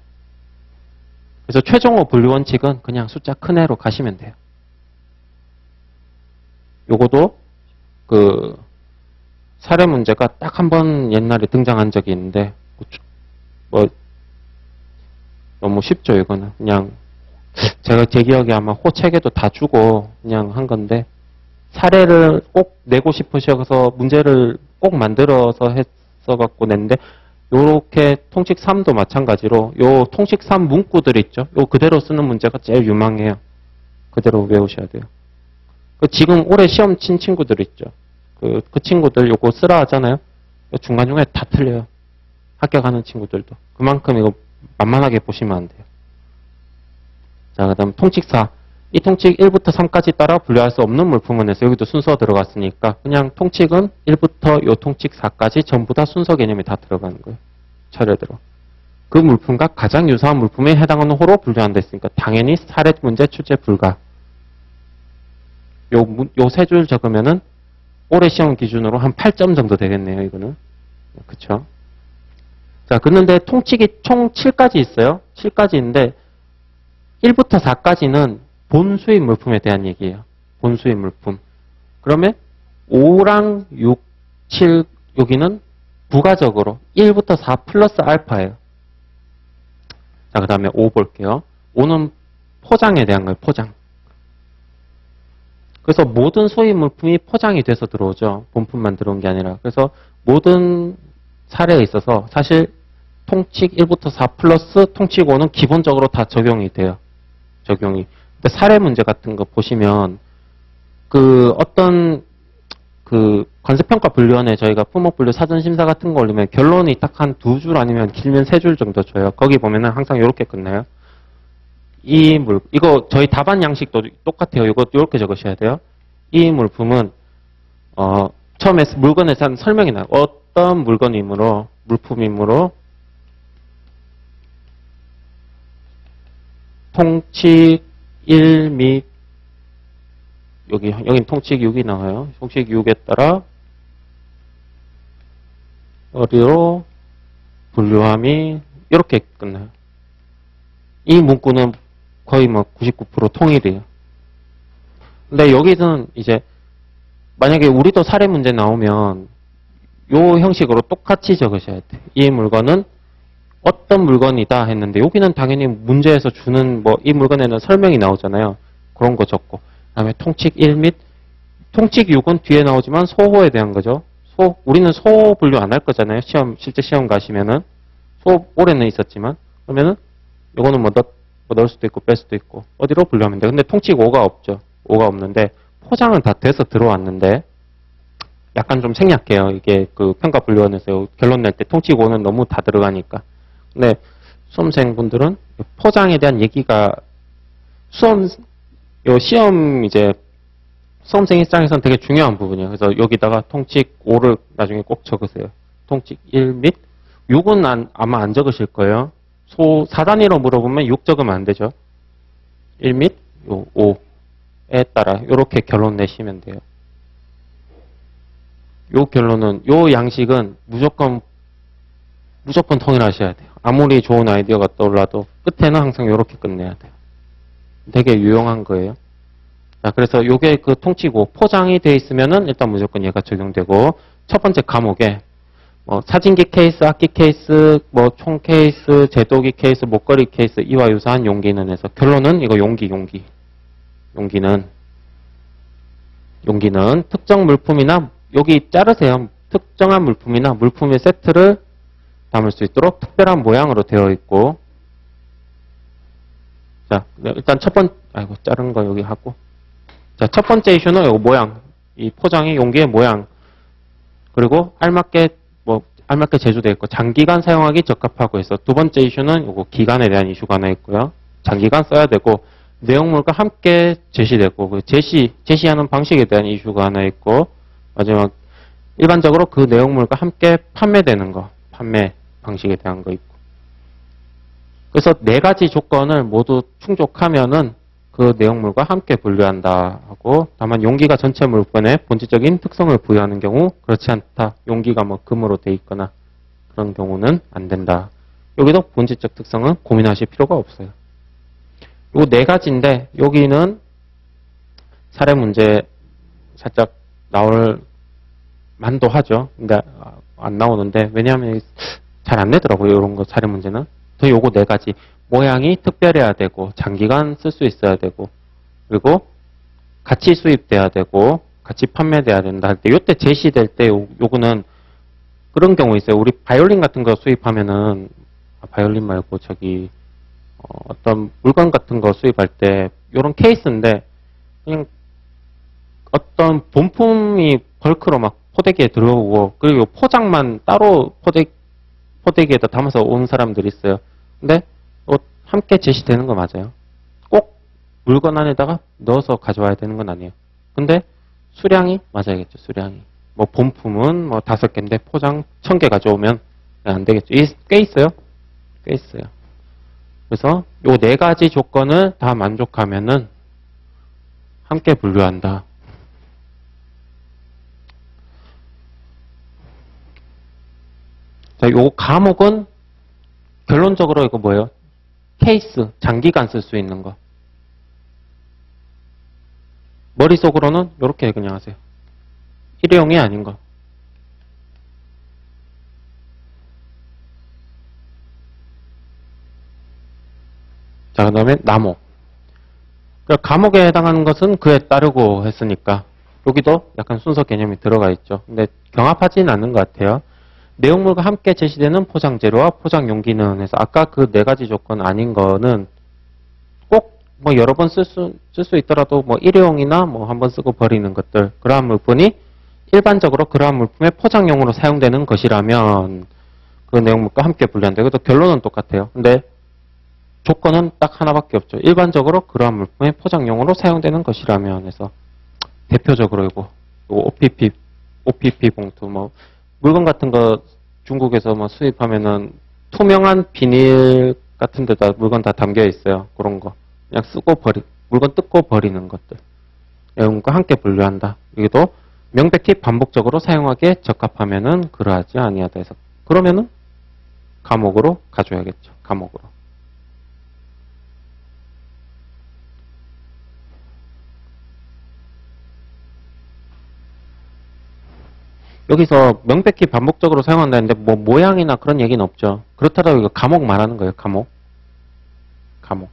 그래서 최종호 분류 원칙은 그냥 숫자 큰 애로 가시면 돼요. 요거도 사례 문제가 딱 한 번 옛날에 등장한 적이 있는데 뭐 너무 쉽죠. 이거는 그냥 제가 제 기억에 아마 호책에도 다 주고 그냥 한 건데 사례를 꼭 내고 싶으셔서 문제를 꼭 만들어서 했어갖고 냈는데 요렇게 통식 3도 마찬가지로 요 통식 3 문구들 있죠. 요 그대로 쓰는 문제가 제일 유망해요. 그대로 외우셔야 돼요. 지금 올해 시험 친 친구들 있죠. 그 친구들 요거 쓰라 하잖아요. 중간중간에 다 틀려요. 합격하는 친구들도. 그만큼 이거 만만하게 보시면 안 돼요. 자, 그 다음 통칙 4. 이 통칙 1부터 3까지 따라 분류할 수 없는 물품은 해서 여기도 순서 들어갔으니까 그냥 통칙은 1부터 요 통칙 4까지 전부 다 순서 개념이 다 들어가는 거예요. 차례대로. 그 물품과 가장 유사한 물품에 해당하는 호로 분류한다 했으니까 당연히 사례 문제 출제 불가. 요 세 줄 적으면은 올해 시험 기준으로 한 8점 정도 되겠네요, 이거는. 그쵸? 자, 그런데 통칙이 총 7가지 있어요. 7가지 있는데 1부터 4까지는 본수입 물품에 대한 얘기예요. 본수입 물품. 그러면 5랑 6, 7 여기는 부가적으로 1부터 4 플러스 알파예요. 자, 그 다음에 5 볼게요. 5는 포장에 대한 거예요. 포장. 그래서 모든 수입 물품이 포장이 돼서 들어오죠. 본품만 들어온 게 아니라. 그래서 모든 사례에 있어서 사실 통칙 1부터 4 플러스 통칙 5는 기본적으로 다 적용이 돼요. 적용이. 근데 사례 문제 같은 거 보시면 어떤 관세평가분류원에 저희가 품목분류 사전심사 같은 거 올리면 결론이 딱 한 2줄 아니면 길면 3줄 정도 줘요. 거기 보면은 항상 이렇게 끝나요. 이거 저희 답안 양식도 똑같아요. 이거 이렇게 적으셔야 돼요. 이 물품은 처음에 물건에 대한 설명이 나요. 어떤 물품이므로 통칙 1 및 여긴 통칙 6이 나와요. 통칙 6에 따라 어디로 분류함이 이렇게 끝나요. 이 문구는 거의 뭐 99% 통일이에요. 근데 여기는 이제 만약에 우리도 사례 문제 나오면 요 형식으로 똑같이 적으셔야 돼. 이 물건은 어떤 물건이다 했는데 여기는 당연히 문제에서 주는 뭐 이 물건에는 설명이 나오잖아요. 그런 거 적고 그다음에 통칙 1 및 통칙 6은 뒤에 나오지만 소호에 대한 거죠. 우리는 소 분류 안 할 거잖아요. 실제 시험 가시면은 소 올해는 있었지만 그러면은 요거는 뭐 넣을 수도 있고 뺄 수도 있고 어디로 분류하면 돼. 근데 통칙 5가 없죠. 5가 없는데 포장은 다 돼서 들어왔는데 약간 좀 생략해요. 이게 그 평가분류원에서 결론 낼 때 통칙 5는 너무 다 들어가니까. 근데 수험생분들은 포장에 대한 얘기가 시험 이제 수험생 입장에서는 되게 중요한 부분이에요. 그래서 여기다가 통칙 5를 나중에 꼭 적으세요. 통칙 1 및 6은 아마 안 적으실 거예요. 4단위로 물어보면 6 적으면 안 되죠. 1 및 5에 따라 이렇게 결론 내시면 돼요. 요 결론은 요 양식은 무조건 통일하셔야 돼요. 아무리 좋은 아이디어가 떠올라도 끝에는 항상 이렇게 끝내야 돼요. 되게 유용한 거예요. 자, 그래서 요게 그 통치고 포장이 돼 있으면은 일단 무조건 얘가 적용되고 첫 번째 과목에 뭐 사진기 케이스, 악기 케이스, 뭐 총 케이스, 제도기 케이스, 목걸이 케이스 이와 유사한 용기는 해서 결론은 이거 용기는 특정 물품이나 여기 자르세요. 특정한 물품이나 물품의 세트를 담을 수 있도록 특별한 모양으로 되어 있고 자, 일단 자른 거 여기 하고 자, 첫 번째 이슈는 이거 모양. 이 포장이 용기의 모양. 그리고 알맞게 제조되어 있고 장기간 사용하기 적합하고 해서 두 번째 이슈는 이거 기간에 대한 이슈가 하나 있고요. 장기간 써야 되고 내용물과 함께 제시되고 그 제시하는 방식에 대한 이슈가 하나 있고 마지막 일반적으로 그 내용물과 함께 판매되는 거. 판매 방식에 대한 거 있고. 그래서 네 가지 조건을 모두 충족하면은 그 내용물과 함께 분류한다 하고 다만 용기가 전체 물건에 본질적인 특성을 부여하는 경우 그렇지 않다. 용기가 뭐 금으로 돼 있거나 그런 경우는 안 된다. 여기도 본질적 특성은 고민하실 필요가 없어요. 요 네 가지인데 여기는 사례 문제 살짝 나올 만도 하죠. 근데 안 나오는데 왜냐하면 잘 안 내더라고요. 이런 거 사례 문제는. 더 요거 네 가지. 모양이 특별해야 되고 장기간 쓸 수 있어야 되고 그리고 같이 수입돼야 되고 같이 판매돼야 된다 할 때 요때 제시될 때 요거는 그런 경우 있어요. 우리 바이올린 같은 거 수입하면은 바이올린 말고 어떤 물건 같은 거 수입할 때 요런 케이스인데 그냥 어떤 본품이 벌크로 막 포대기에 들어오고 그리고 포장만 따로 포대기에다 담아서 온 사람들이 있어요. 근데 함께 제시되는 거 맞아요. 꼭 물건 안에다가 넣어서 가져와야 되는 건 아니에요. 근데 수량이 맞아야겠죠. 수량이. 뭐 본품은 뭐 5개인데 포장 1000개 가져오면 안 되겠죠. 꽤 있어요. 꽤 있어요. 그래서 요 네 가지 조건을 다 만족하면은 함께 분류한다. 자, 요 과목은 결론적으로 이거 뭐예요? 케이스, 장기간 쓸 수 있는 거. 머릿속으로는 이렇게 그냥 하세요. 일회용이 아닌 거. 자, 그 다음에 나무. 과목에 해당하는 것은 그에 따르고 했으니까 여기도 약간 순서 개념이 들어가 있죠. 근데 경합하지는 않는 것 같아요. 내용물과 함께 제시되는 포장재료와 포장용기는 해서 아까 그 네 가지 조건 아닌 거는 꼭 뭐 여러 번 쓸 수 있더라도 뭐 일회용이나 뭐 한 번 쓰고 버리는 것들 그러한 물품이 일반적으로 그러한 물품의 포장용으로 사용되는 것이라면 그 내용물과 함께 분류한다. 그래도 결론은 똑같아요. 근데 조건은 딱 하나밖에 없죠. 일반적으로 그러한 물품의 포장용으로 사용되는 것이라면 해서 대표적으로 이거 OPP 봉투 뭐 물건 같은 거 중국에서 뭐 수입하면은 투명한 비닐 같은 데다 물건 다 담겨 있어요. 그런 거. 그냥 쓰고 물건 뜯고 버리는 것들. 이런 거 함께 분류한다. 여기도 명백히 반복적으로 사용하기에 적합하면은 그러하지 아니하다 해서. 그러면은 감옥으로 가져야겠죠. 감옥으로. 여기서 명백히 반복적으로 사용한다는데 뭐 모양이나 그런 얘기는 없죠. 그렇다고 이거 감옥 말하는 거예요. 감옥. 감옥.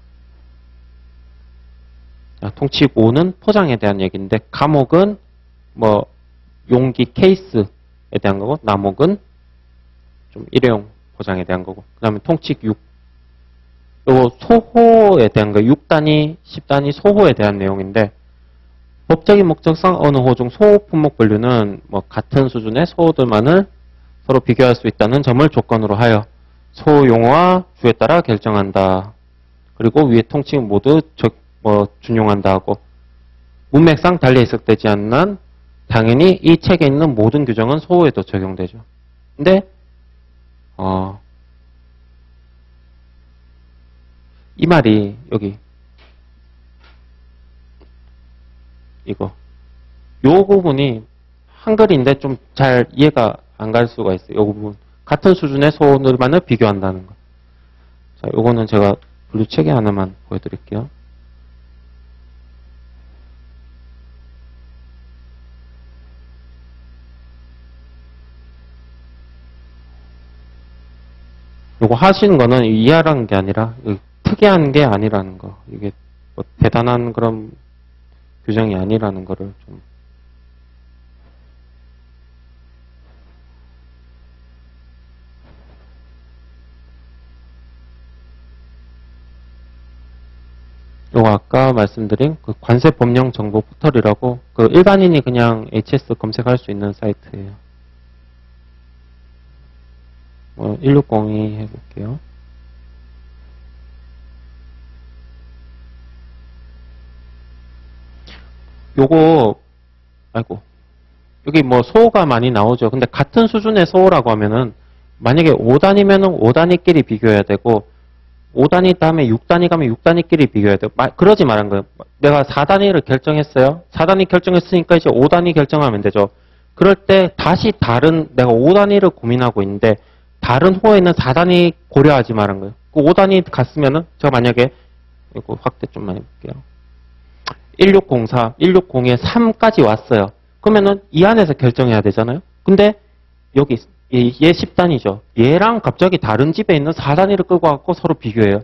자, 통칙 5는 포장에 대한 얘기인데 감옥은 뭐 용기 케이스에 대한 거고 남옥은 좀 일회용 포장에 대한 거고 그 다음에 통칙 6. 요 소호에 대한 거 6단위, 10단위 소호에 대한 내용인데 법적인 목적상 어느 호 중 소호 품목 분류는 뭐 같은 수준의 소호들만을 서로 비교할 수 있다는 점을 조건으로 하여 소호 용어와 주에 따라 결정한다. 그리고 위의 통칙 모두 준용한다 하고 문맥상 달리 해석되지 않는 한 당연히 이 책에 있는 모든 규정은 소호에도 적용되죠. 근데 이 말이 여기 요 부분이 한글인데 좀 잘 이해가 안 갈 수가 있어요. 요 부분. 같은 수준의 소호들만을 비교한다는 거. 자, 요거는 제가 분류체계 하나만 보여드릴게요. 요거 하시는 거는 이해하라는 게 아니라 특이한 게 아니라는 거. 이게 뭐 대단한 그런 규정이 아니라는 거를 좀 요거 아까 말씀드린 그 관세법령 정보 포털이라고 그 일반인이 그냥 HS 검색할 수 있는 사이트예요. 뭐 1602 해볼게요. 요거 여기 뭐 소호가 많이 나오죠. 근데 같은 수준의 소호라고 하면은 만약에 5단이면은 5단위끼리 비교해야 되고 5단위 다음에 6단위 가면 6단위끼리 비교해야 돼요. 그러지 말한 거예요. 내가 4단위를 결정했어요. 4단위 결정했으니까 이제 5단위 결정하면 되죠. 그럴 때 다시 내가 5단위를 고민하고 있는데 다른 호에는 4단위 고려하지 말한 거예요. 그 5단위 갔으면은 제가 만약에 이거 확대 좀만 해볼게요. 1604, 1602에 3까지 왔어요. 그러면은 이 안에서 결정해야 되잖아요. 근데 여기 얘 10단위죠. 얘랑 갑자기 다른 집에 있는 4단위를 끌고 갖고 서로 비교해요.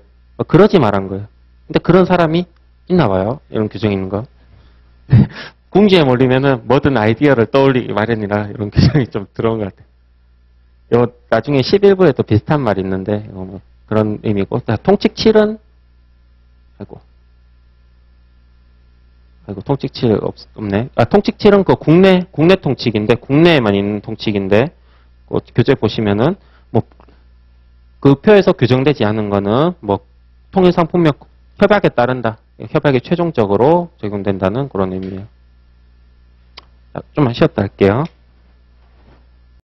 그러지 말한 거예요. 근데 그런 사람이 있나 봐요. 이런 규정이 있는 거. 궁지에 몰리면은 뭐든 아이디어를 떠올리기 마련이라 이런 규정이 좀 들어온 것 같아요. 요 나중에 11부에도 비슷한 말이 있는데 뭐 그런 의미고. 통칙 7은 통칙 7 없네. 통칙 7은 그 국내 통칙인데 국내에만 있는 통칙인데 교재 보시면은 뭐 그 표에서 규정되지 않은 거는 뭐 통일상품명 협약에 따른다. 협약이 최종적으로 적용된다는 그런 의미예요. 좀만 쉬었다 할게요.